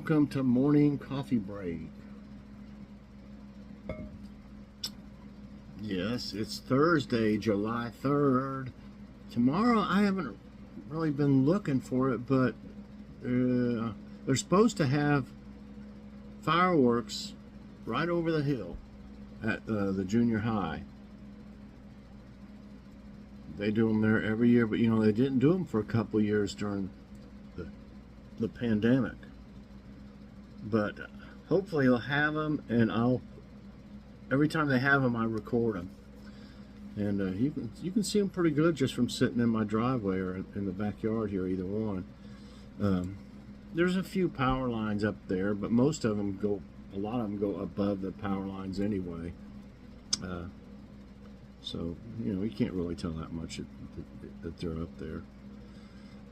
welcome to morning coffee break. Yes, it's Thursday, July 3rd. Tomorrow, I haven't really been looking for it, but they're supposed to have fireworks right over the hill at the junior high. They do them there every year, but you know, they didn't do them for a couple years during the pandemic. But hopefully they'll have them, and every time they have them, I record them. And you can see them pretty good just from sitting in my driveway or in the backyard here, either one. There's a few power lines up there, but most of them a lot of them go above the power lines anyway. So, you know, you can't really tell that much that they're up there.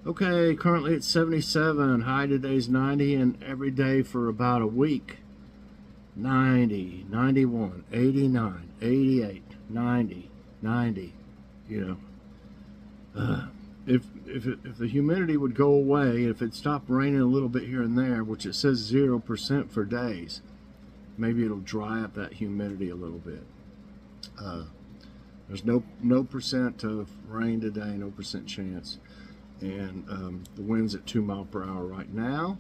Okay, currently it's 77, high today's 90, and every day for about a week. 90, 91, 89, 88, 90, 90, you know. If the humidity would go away, if it stopped raining a little bit here and there, which it says 0% for days, maybe it'll dry up that humidity a little bit. There's no percent of rain today, no percent chance. And the wind's at 2 miles per hour right now.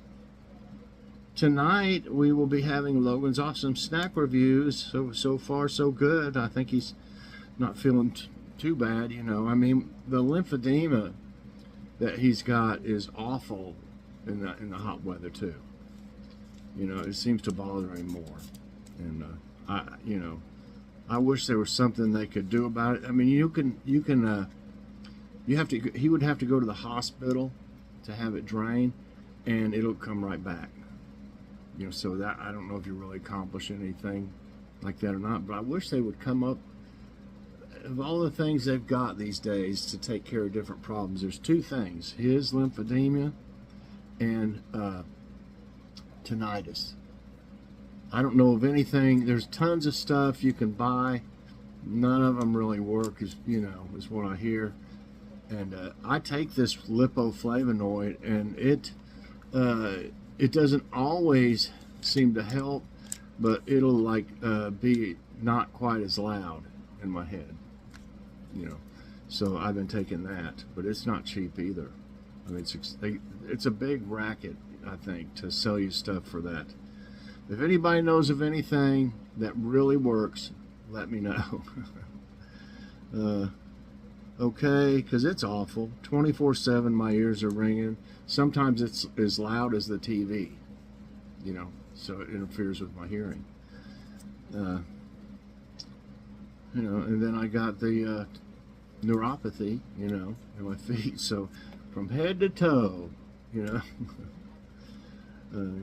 Tonight we will be having Logan's awesome snack reviews. So far so good. I think he's not feeling too bad, you know. I mean, the lymphedema that he's got is awful in the hot weather too. You know, it seems to bother him more. And I wish there was something they could do about it. I mean, he would have to go to the hospital to have it drained, and it'll come right back. You know, so that, I don't know if you're really accomplishing anything like that or not, but I wish they would come up, of all the things they've got these days to take care of different problems, there's two things: his lymphedema and tinnitus. I don't know of anything. There's tons of stuff you can buy. None of them really work, is what I hear. And I take this lipoflavonoid, and it doesn't always seem to help, but it'll be not quite as loud in my head, you know. So I've been taking that, but it's not cheap either. I mean, it's a big racket, I think, to sell you stuff for that. If anybody knows of anything that really works, let me know. Okay, because it's awful. 24/7 my ears are ringing. Sometimes it's as loud as the TV, you know, so it interferes with my hearing. You know, and then I got the neuropathy, you know, in my feet. So from head to toe, you know.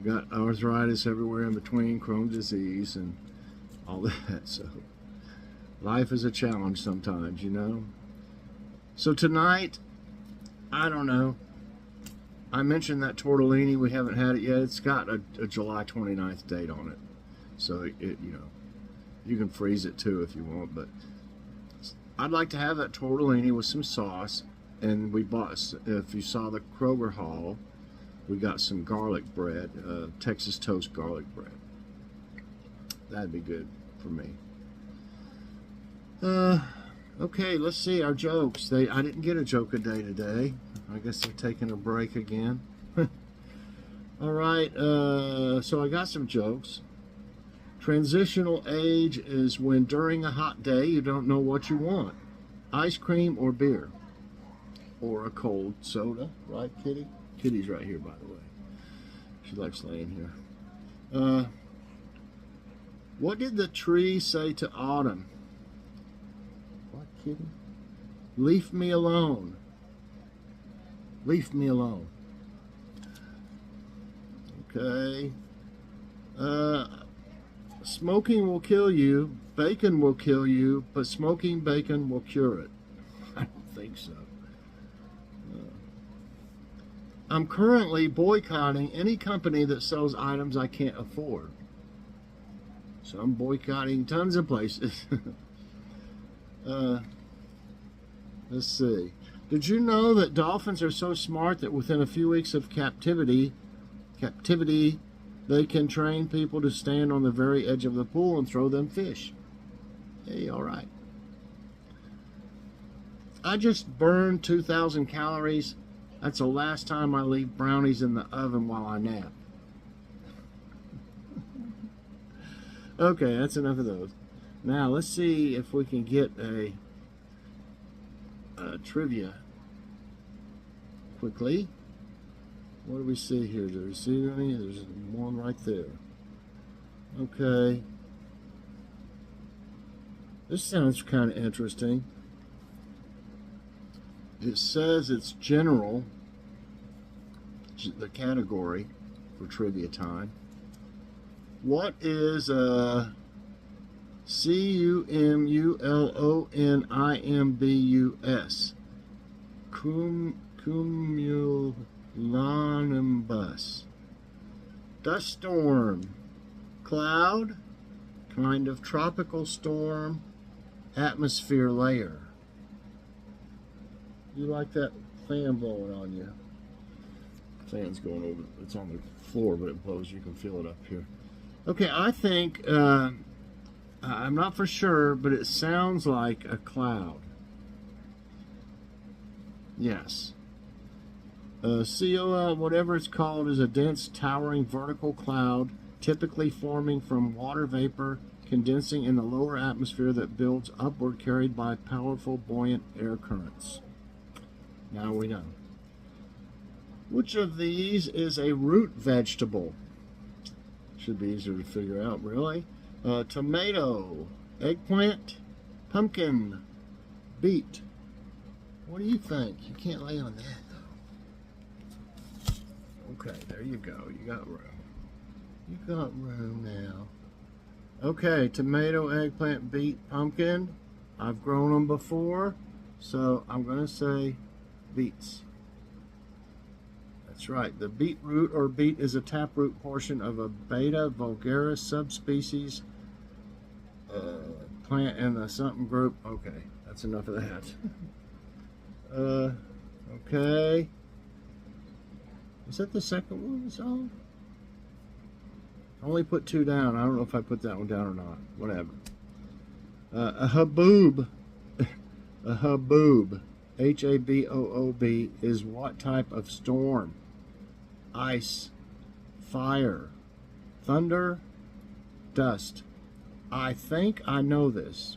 Got arthritis everywhere in between, Crohn's disease, and all that. So life is a challenge sometimes, you know. So tonight, I don't know. I mentioned that tortellini. We haven't had it yet. It's got a July 29th date on it. So you know, you can freeze it too if you want. But I'd like to have that tortellini with some sauce. And we bought, if you saw the Kroger haul, we got some garlic bread, Texas toast garlic bread. That'd be good for me. Okay, let's see our jokes. I didn't get a joke a day today. I guess they're taking a break again. All right, so I got some jokes. Transitional age is when during a hot day you don't know what you want. Ice cream or beer. Or a cold soda, right, Kitty? Kitty's right here, by the way. She likes laying here. What did the tree say to autumn? What, Kitty? Leave me alone. Leave me alone. Okay. Smoking will kill you. Bacon will kill you. But smoking bacon will cure it. I don't think so. I'm currently boycotting any company that sells items I can't afford. So I'm boycotting tons of places. Let's see. Did you know that dolphins are so smart that within a few weeks of captivity, They can train people to stand on the very edge of the pool and throw them fish. Hey, all right. I just burned 2,000 calories. That's the last time I leave brownies in the oven while I nap. Okay, that's enough of those. Now, let's see if we can get a trivia quickly. What do we see here? Do we see any? There's one right there. Okay. This sounds kind of interesting. It says it's general, the category for trivia time. What is CUMULONIMBUS? Cumulonimbus. Dust storm. Cloud. Kind of tropical storm. Atmosphere layer. You like that fan blowing on you? Fan's going over. It's on the floor, but it blows. You can feel it up here. Okay, I think, I'm not for sure, but it sounds like a cloud. Yes. COL, whatever it's called, is a dense, towering vertical cloud, typically forming from water vapor condensing in the lower atmosphere that builds upward, carried by powerful, buoyant air currents. Now we know. Which of these is a root vegetable? Should be easier to figure out, really. Tomato, eggplant, pumpkin, beet. What do you think? You can't lay on that, though. Okay, there you go. You got room. You got room now. Okay, tomato, eggplant, beet, pumpkin. I've grown them before, so I'm going to say beets. That's right. The beetroot or beet is a taproot portion of a Beta vulgaris subspecies plant in the something group. Okay, that's enough of that. Okay. Is that the second one we saw? I only put 2 down. I don't know if I put that one down or not. Whatever. A haboob. A haboob. Haboob is what type of storm? Ice, fire, thunder, dust. I think I know this.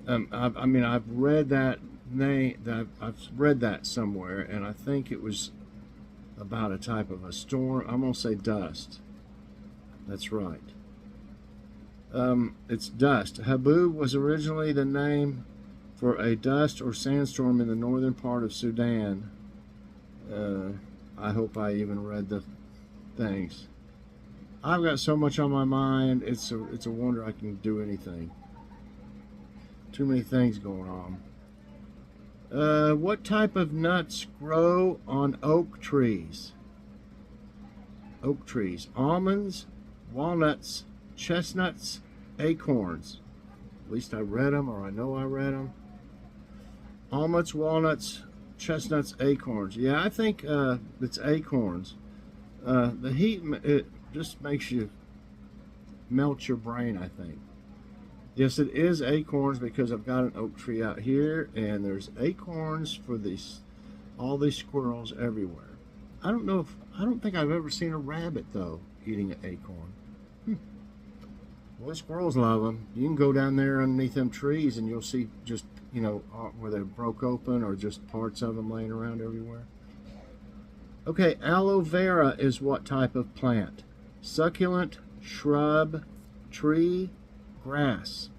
I've read that name. I've read that somewhere, and I think it was about a type of a storm. I'm gonna say dust. That's right. It's dust. Haboob was originally the name for a dust or sandstorm in the northern part of Sudan. I hope I even read the things. I've got so much on my mind. It's a wonder I can do anything. Too many things going on. What type of nuts grow on oak trees? Oak trees. Almonds, walnuts, chestnuts, acorns. At least I read them, or I know I read them. Almonds, walnuts, chestnuts, acorns. Yeah, I think it's acorns. The heat, it just makes you melt your brain, I think. Yes, it is acorns because I've got an oak tree out here, and there's acorns for all these squirrels everywhere. I don't think I've ever seen a rabbit though eating an acorn. Well, squirrels love them. You can go down there underneath them trees, and you'll see just where they broke open or just parts of them laying around everywhere. Okay, aloe vera is what type of plant? Succulent, shrub, tree, grass.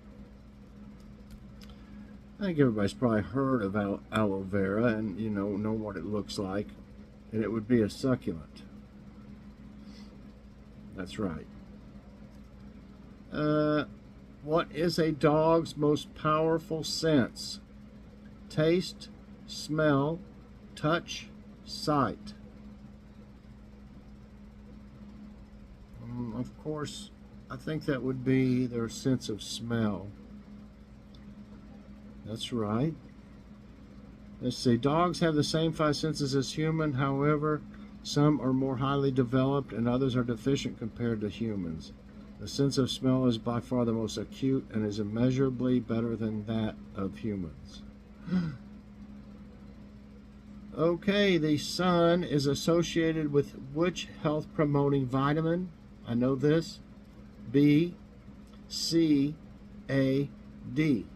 I think everybody's probably heard of aloe vera and know what it looks like, and it would be a succulent. That's right. What is a dog's most powerful sense? Taste, smell, touch, sight. Of course, I think that would be their sense of smell. That's right. Let's see. Dogs have the same 5 senses as human. However, Some are more highly developed and others are deficient compared to humans. The sense of smell is by far the most acute and is immeasurably better than that of humans. Okay, the sun is associated with which health-promoting vitamin? I know this. B, C, A, D.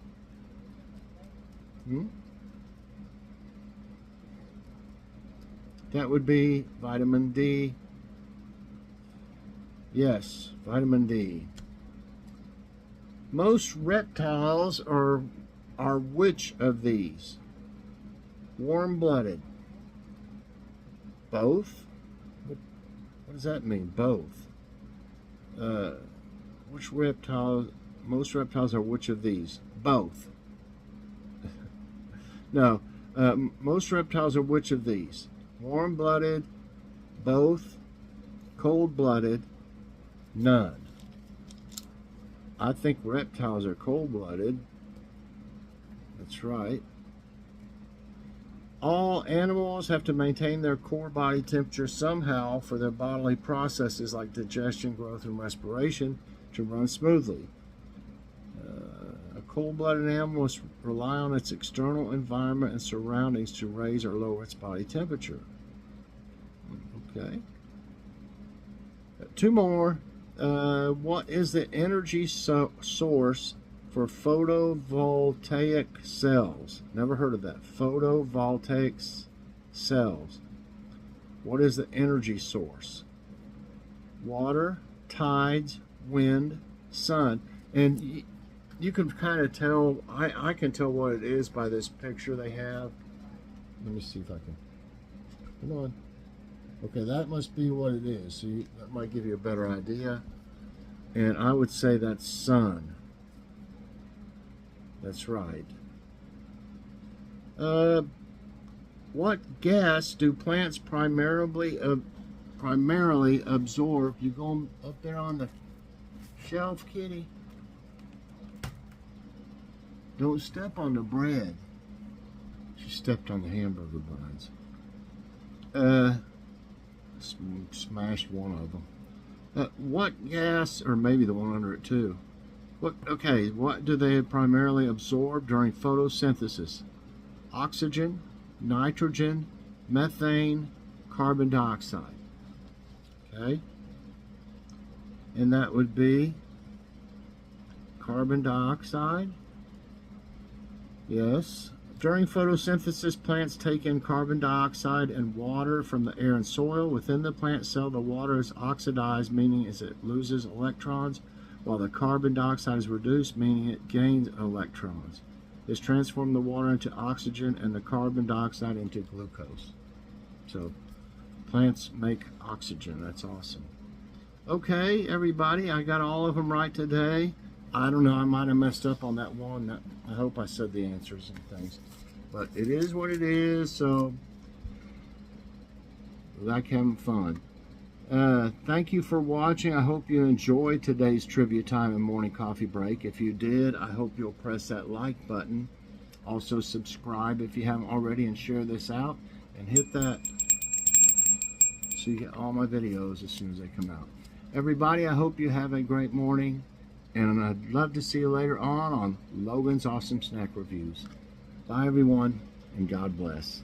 That would be vitamin D. Yes, vitamin D. Most reptiles are which of these? Warm-blooded. Both? What does that mean, both? Which reptiles? Most reptiles are which of these? Both. No. Most reptiles are which of these? Warm-blooded, both, cold-blooded, none. I think reptiles are cold-blooded. That's right. All animals have to maintain their core body temperature somehow for their bodily processes like digestion, growth, and respiration to run smoothly. A cold-blooded animal must rely on its external environment and surroundings to raise or lower its body temperature. Okay. Two more. What is the energy source for photovoltaic cells? Never heard of that. Photovoltaic cells. What is the energy source? Water, tides, wind, sun. And you can kind of tell, I can tell what it is by this picture they have. Let me see if I can. Come on. Okay, that must be what it is. So that might give you a better idea. And I would say that's sun. That's right. What gas do plants primarily absorb? You going up there on the shelf, kitty? Don't step on the bread. She stepped on the hamburger buns. Smashed one of them. What gas, or maybe the one under it too. What do they primarily absorb during photosynthesis? Oxygen, nitrogen, methane, carbon dioxide. Okay? And that would be carbon dioxide. Yes. During photosynthesis, plants take in carbon dioxide and water from the air and soil. Within the plant cell, the water is oxidized, meaning it loses electrons, while the carbon dioxide is reduced, meaning it gains electrons. This transforms the water into oxygen and the carbon dioxide into glucose. So, plants make oxygen. That's awesome. Okay, everybody, I got all of them right today. I don't know, I might have messed up on that one. I hope I said the answers and things. But it is what it is, so I like having fun. Thank you for watching. I hope you enjoyed today's trivia time and morning coffee break. If you did, I hope you'll press that like button. Also subscribe if you haven't already and share this out. And hit that so you get all my videos as soon as they come out. Everybody, I hope you have a great morning. And I'd love to see you later on Logan's Awesome Snack Reviews. Bye, everyone, and God bless.